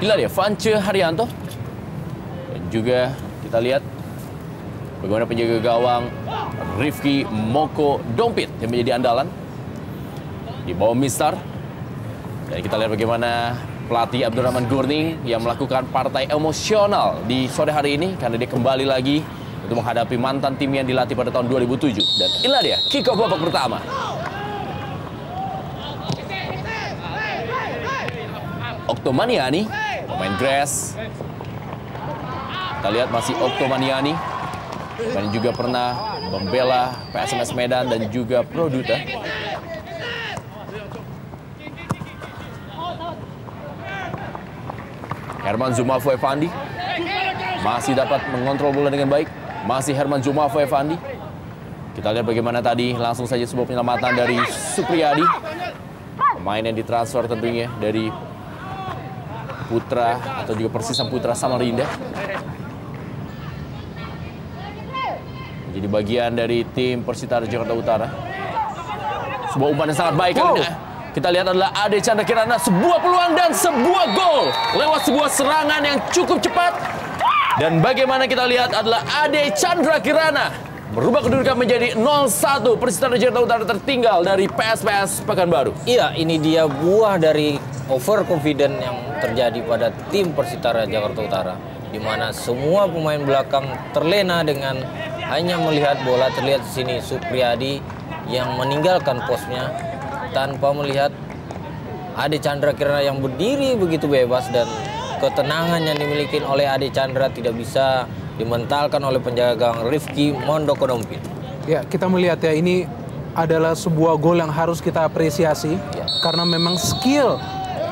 Inilah dia Vance Haryanto. Dan juga kita lihat bagaimana penjaga gawang Rifki Moko Dompit yang menjadi andalan di bawah Mistar. Dan kita lihat bagaimana pelatih Abdurrahman Gurning yang melakukan partai emosional di sore hari ini karena dia kembali lagi untuk menghadapi mantan tim yang dilatih pada tahun 2007. Dan inilah dia kick off babak pertama. Oktomaniani, pemain Gres. Kita lihat masih Oktomaniani. Dan juga pernah membela PSMS Medan dan juga Pro Duta. Herman Zumafo Evandi masih dapat mengontrol bola dengan baik. Masih Herman Zumafo Evandi. Kita lihat bagaimana tadi langsung saja sebuah penyelamatan dari Supriyadi. Pemain yang ditransfer tentunya dari Putra atau juga Persisam Putra Samarinda. Menjadi bagian dari tim Persitara Jakarta Utara. Sebuah umpan yang sangat baik kali ini. Kita lihat adalah Ade Chandra Kirana, sebuah peluang dan sebuah gol lewat sebuah serangan yang cukup cepat. Dan bagaimana kita lihat adalah Ade Chandra Kirana merubah kedudukan menjadi 0-1. Persitara Jakarta Utara tertinggal dari PSPS Pekanbaru. Iya, ini dia buah dari overconfident yang terjadi pada tim Persitara Jakarta Utara, di mana semua pemain belakang terlena dengan hanya melihat bola. Terlihat di sini Supriyadi yang meninggalkan posnya tanpa melihat Ade Chandra Kirana yang berdiri begitu bebas, dan ketenangan yang dimiliki oleh Ade Chandra tidak bisa dimentalkan oleh penjaga gawang Rifki Mondoko Dompit. Ya, kita melihat ya, ini adalah sebuah gol yang harus kita apresiasi ya, karena memang skill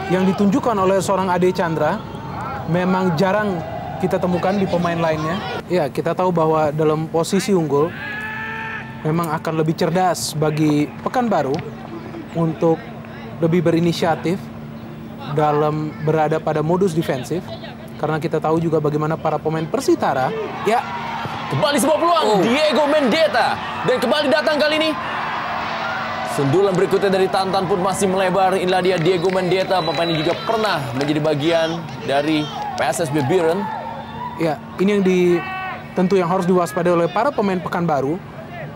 yang ditunjukkan oleh seorang Ade Chandra memang jarang kita temukan di pemain lainnya. Ya, kita tahu bahwa dalam posisi unggul memang akan lebih cerdas bagi Pekanbaru untuk lebih berinisiatif dalam berada pada modus defensif, karena kita tahu juga bagaimana para pemain Persitara. Ya, kembali sebuah peluang Diego Mendeta, dan kembali datang kali ini. Sundulan berikutnya dari Tantan pun masih melebar. Inilah dia Diego Mendeta, pemain ini juga pernah menjadi bagian dari PSSB Biren. Ya, ini yang tentu yang harus diwaspadai oleh para pemain Pekanbaru.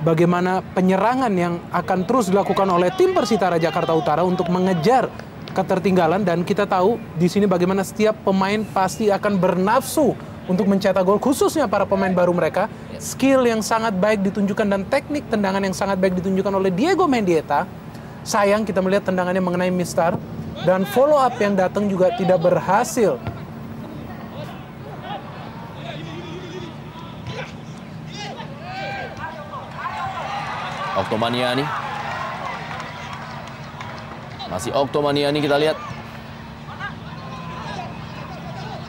Bagaimana penyerangan yang akan terus dilakukan oleh tim Persitara Jakarta Utara untuk mengejar ketertinggalan, dan kita tahu di sini bagaimana setiap pemain pasti akan bernafsu untuk mencetak gol, khususnya para pemain baru mereka. Skill yang sangat baik ditunjukkan dan teknik tendangan yang sangat baik ditunjukkan oleh Diego Mendieta. Sayang kita melihat tendangannya mengenai Mistar, dan follow up yang datang juga tidak berhasil. Oktomaniani. Masih Oktomaniani, kita lihat.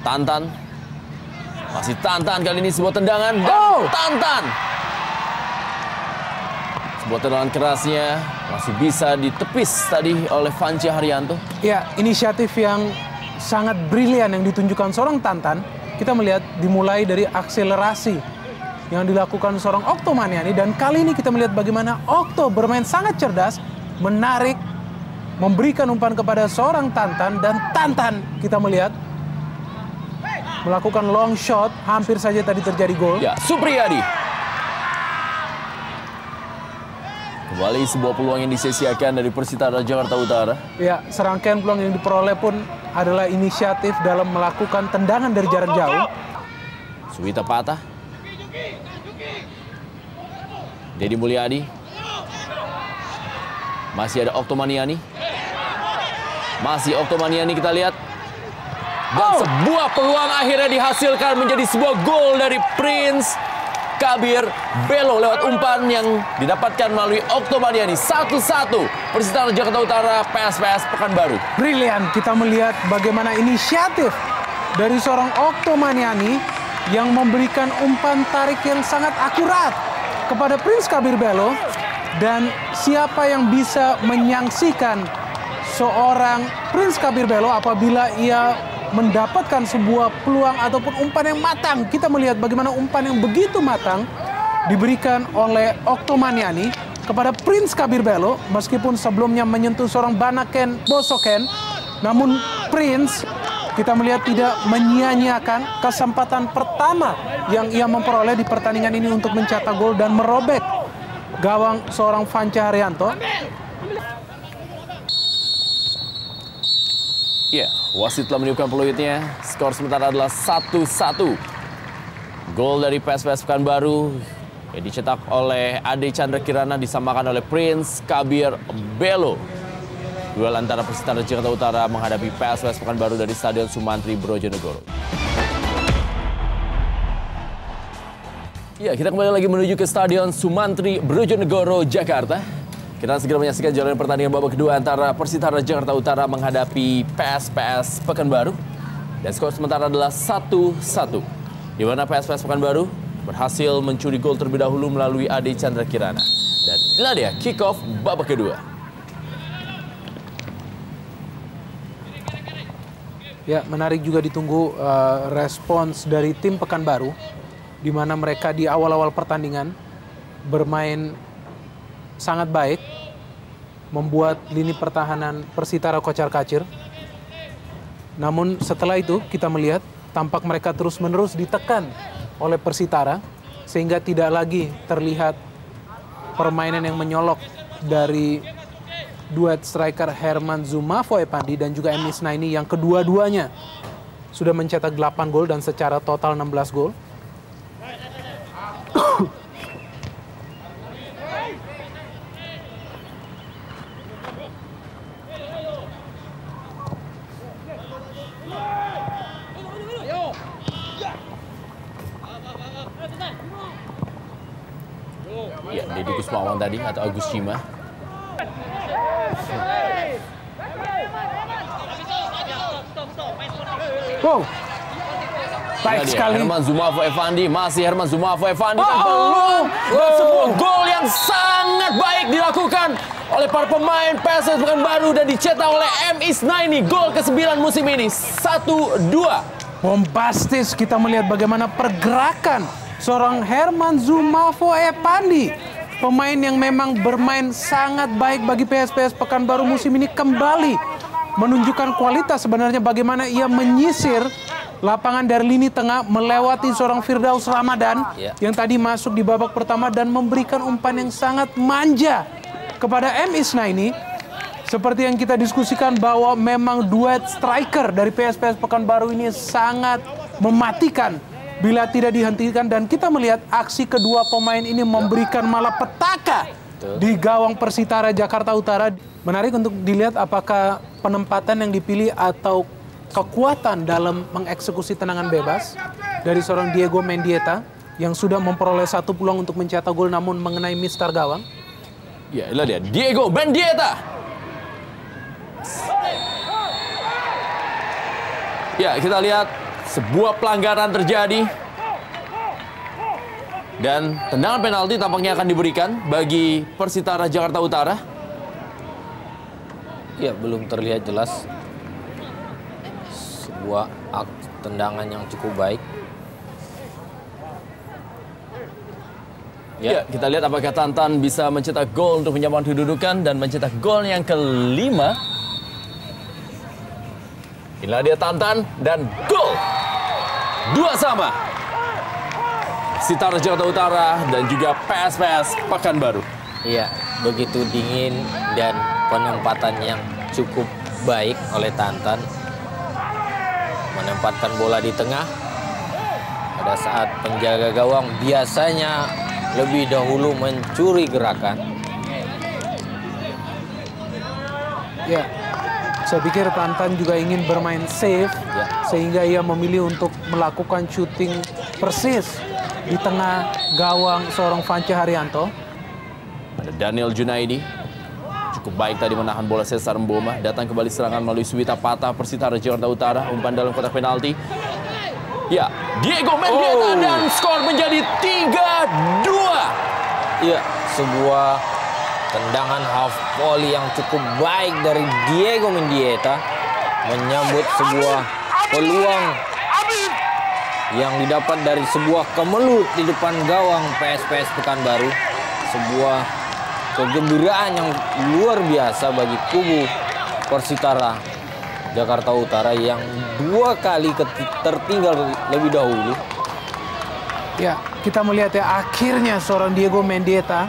Tantan. Masih Tantan, kali ini sebuah tendangan. Dan Tantan. Sebuah tendangan kerasnya masih bisa ditepis tadi oleh Vance Haryanto. Ya, inisiatif yang sangat brilian yang ditunjukkan seorang Tantan. Kita melihat dimulai dari akselerasi yang dilakukan seorang Oktomaniani, dan kali ini kita melihat bagaimana Okto bermain sangat cerdas, menarik, memberikan umpan kepada seorang Tantan, dan Tantan kita melihat melakukan long shot, hampir saja tadi terjadi gol. Ya, Supriyadi. Kembali sebuah peluang yang disia-siakan dari Persitara Jakarta Utara. Ya, serangkaian peluang yang diperoleh pun adalah inisiatif dalam melakukan tendangan dari jarak jauh. Suwita Patah. Dedi Mulyadi. Masih ada Oktomaniani. Masih Oktomaniani, kita lihat. Dan sebuah peluang akhirnya dihasilkan menjadi sebuah gol dari Prince Kabir Belo lewat umpan yang didapatkan melalui Oktomaniani. 1-1 Persitara Jakarta Utara PSPS Pekanbaru. Brilian, kita melihat bagaimana inisiatif dari seorang Oktomaniani yang memberikan umpan tarik yang sangat akurat kepada Prince Kabir Belo, dan siapa yang bisa menyaksikan seorang Prince Kabir Belo apabila ia mendapatkan sebuah peluang ataupun umpan yang matang. Kita melihat bagaimana umpan yang begitu matang diberikan oleh Oktomaniani kepada Prince Kabir Belo, meskipun sebelumnya menyentuh seorang Banaken Bosoken, namun Prince kita melihat tidak menyia-nyiakan kesempatan pertama yang ia memperoleh di pertandingan ini untuk mencetak gol dan merobek gawang seorang Vanca Haryanto. Ya, wasit telah meniupkan peluitnya. Skor sementara adalah 1-1. Gol dari PSPS Pekanbaru yang dicetak oleh Ade Chandra Kirana disamakan oleh Prince Kabir Belo. Duel antara Persitara Jakarta Utara menghadapi PSPS Pekanbaru dari Stadion Sumantri Brojonegoro. Ya, kita kembali lagi menuju ke Stadion Sumantri Brojonegoro, Jakarta. Kita segera menyaksikan jalannya pertandingan babak kedua antara Persitara Jakarta Utara menghadapi PSPS Pekanbaru. Dan skor sementara adalah 1-1. Di mana PSPS Pekanbaru berhasil mencuri gol terlebih dahulu melalui Ade Chandra Kirana. Dan inilah dia kick off babak kedua. Ya, menarik juga ditunggu respons dari tim Pekanbaru, di mana mereka di awal-awal pertandingan bermain sangat baik, membuat lini pertahanan Persitara kocar-kacir. Namun setelah itu kita melihat tampak mereka terus-menerus ditekan oleh Persitara, sehingga tidak lagi terlihat permainan yang menyolok dari duet striker Herman Zumafo Epandi dan juga M. Isnaini yang kedua-duanya sudah mencetak 8 gol dan secara total 16 gol. Ya, Deddy Kusmawan tadi atau Agus Cima. Wow, baik sekali. Herman Zumafo Epandi, masih Herman Zumafo Epandi kan peluang dan sebuah gol yang sangat baik dilakukan oleh para pemain PSS Pekanbaru dan dicetak oleh M. Isnaini. Gol ke-9 musim ini, 1-2. Bombastis kita melihat bagaimana pergerakan seorang Herman Zumafo Epandi, pemain yang memang bermain sangat baik bagi PSPS Pekanbaru musim ini, kembali menunjukkan kualitas sebenarnya bagaimana ia menyisir lapangan dari lini tengah melewati seorang Firdaus Ramadan yang tadi masuk di babak pertama dan memberikan umpan yang sangat manja kepada M. Isnaini. Seperti yang kita diskusikan bahwa memang duet striker dari PSPS Pekanbaru ini sangat mematikan bila tidak dihentikan, dan kita melihat aksi kedua pemain ini memberikan malapetaka di gawang Persitara Jakarta Utara. Menarik untuk dilihat apakah penempatan yang dipilih atau kekuatan dalam mengeksekusi tendangan bebas dari seorang Diego Mendieta yang sudah memperoleh 1 peluang untuk mencetak gol namun mengenai mistar gawang. Ya, inilah dia Diego Mendieta. Ya, kita lihat sebuah pelanggaran terjadi. Dan tendangan penalti tampaknya akan diberikan bagi Persitara Jakarta Utara. Ya, belum terlihat jelas. Sebuah tendangan yang cukup baik. Ya, kita lihat apakah Tantan bisa mencetak gol untuk menyamakan kedudukan dan mencetak gol yang kelima. Inilah dia Tantan dan gol. 2-2. Persitara Jakarta Utara dan juga PSPS Pekanbaru. Iya, begitu dingin dan penempatan yang cukup baik oleh Tantan. Menempatkan bola di tengah. Pada saat penjaga gawang biasanya lebih dahulu mencuri gerakan. Ya, saya pikir Tantan juga ingin bermain safe, sehingga ia memilih untuk melakukan shooting persis di tengah gawang seorang Vanca Haryanto. Ada Daniel Junaidi. Cukup baik tadi menahan bola Cesar Mboma. Datang kembali serangan melalui Suwita Patah Persitara Jakarta Utara. Umpan dalam kotak penalti. Ya, Diego Mendieta dan skor menjadi 3-2. Ya, sebuah tendangan half volley yang cukup baik dari Diego Mendieta menyambut sebuah peluang yang didapat dari sebuah kemelut di depan gawang PSPS Pekanbaru. Sebuah kegembiraan yang luar biasa bagi kubu Persitara Jakarta Utara yang 2 kali tertinggal lebih dahulu. Ya, kita melihat ya akhirnya seorang Diego Mendieta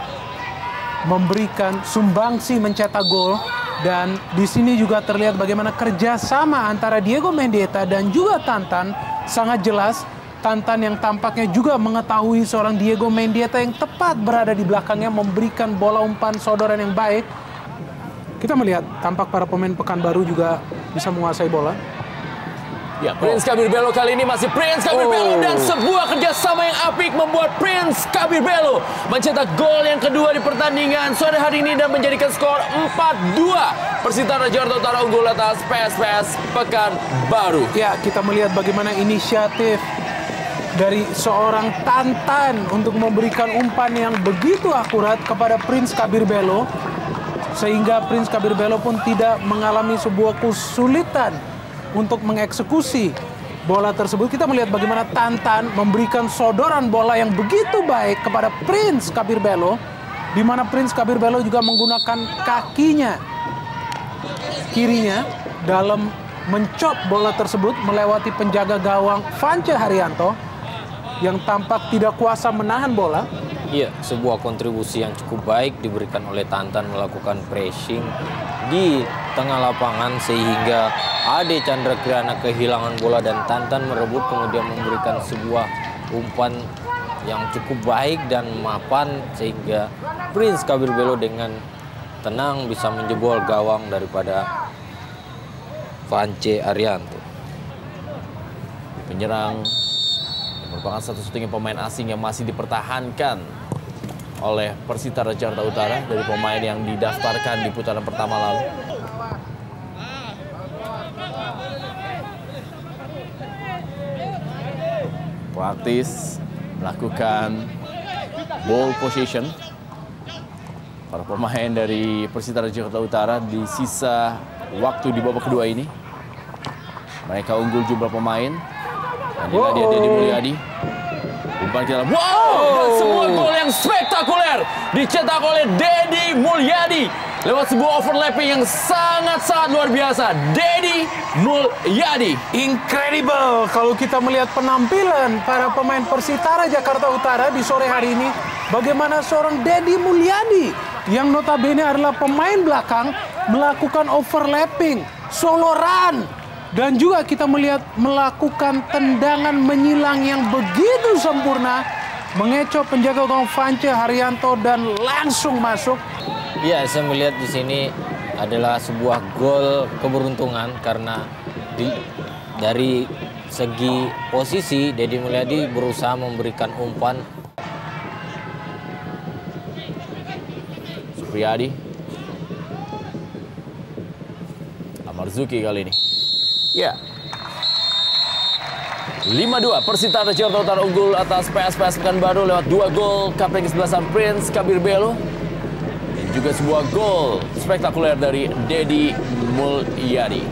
memberikan sumbangsi mencetak gol, dan di sini juga terlihat bagaimana kerjasama antara Diego Mendieta dan juga Tantan sangat jelas. Tantan yang tampaknya juga mengetahui seorang Diego Mendieta yang tepat berada di belakangnya memberikan bola umpan sodoran yang baik. Kita melihat tampak para pemain Pekanbaru juga bisa menguasai bola. Ya, Prince Kabir Bello kali ini masih Prince Kabir Bello, dan sebuah kerjasama yang apik membuat Prince Kabir Bello mencetak gol yang kedua di pertandingan sore hari ini dan menjadikan skor 4-2. Persitara Jakarta Utara unggul atas PSPS Pekanbaru. Ya, kita melihat bagaimana inisiatif dari seorang Tantan untuk memberikan umpan yang begitu akurat kepada Prince Kabir Bello, sehingga Prince Kabir Bello pun tidak mengalami sebuah kesulitan untuk mengeksekusi bola tersebut. Kita melihat bagaimana Tantan memberikan sodoran bola yang begitu baik kepada Prince Kabir Bello, di mana Prince Kabir Bello juga menggunakan kakinya kirinya dalam mencop bola tersebut melewati penjaga gawang Vance Haryanto yang tampak tidak kuasa menahan bola. Iya, sebuah kontribusi yang cukup baik diberikan oleh Tantan melakukan pressing di tengah lapangan sehingga Ade Chandra Kirana kehilangan bola dan Tantan merebut kemudian memberikan sebuah umpan yang cukup baik dan mapan sehingga Prince Kabir Bello dengan tenang bisa menjebol gawang daripada Vance Haryanto. Penyerang yang merupakan satu-satunya pemain asing yang masih dipertahankan oleh Persitara Jakarta Utara dari pemain yang didaftarkan di putaran pertama lalu. Praktis melakukan ball position para pemain dari Persitara Jakarta Utara di sisa waktu di babak kedua ini. Mereka unggul jumlah pemain. Inilah dia Deddy Mulyadi. Umpan ke dalam. Wow! Dan sebuah gol yang spektakuler dicetak oleh Deddy Mulyadi lewat sebuah overlapping yang sangat-sangat luar biasa. Deddy Mulyadi. Incredible kalau kita melihat penampilan para pemain Persitara Jakarta Utara di sore hari ini. Bagaimana seorang Deddy Mulyadi yang notabene adalah pemain belakang melakukan overlapping, solo run, dan juga kita melihat melakukan tendangan menyilang yang begitu sempurna, mengecoh penjaga gawang Vance Haryanto dan langsung masuk. Ya, saya melihat di sini adalah sebuah gol keberuntungan karena dari segi posisi Deddy Mulyadi berusaha memberikan umpan. Supriyadi. Marzuki kali ini. Ya. 5-2 Persitara Jakarta Utara unggul atas PSPS Pekanbaru lewat 2 gol kapten kesebelasan Prince Kabir Bello dan juga sebuah gol spektakuler dari Deddy Mulyadi.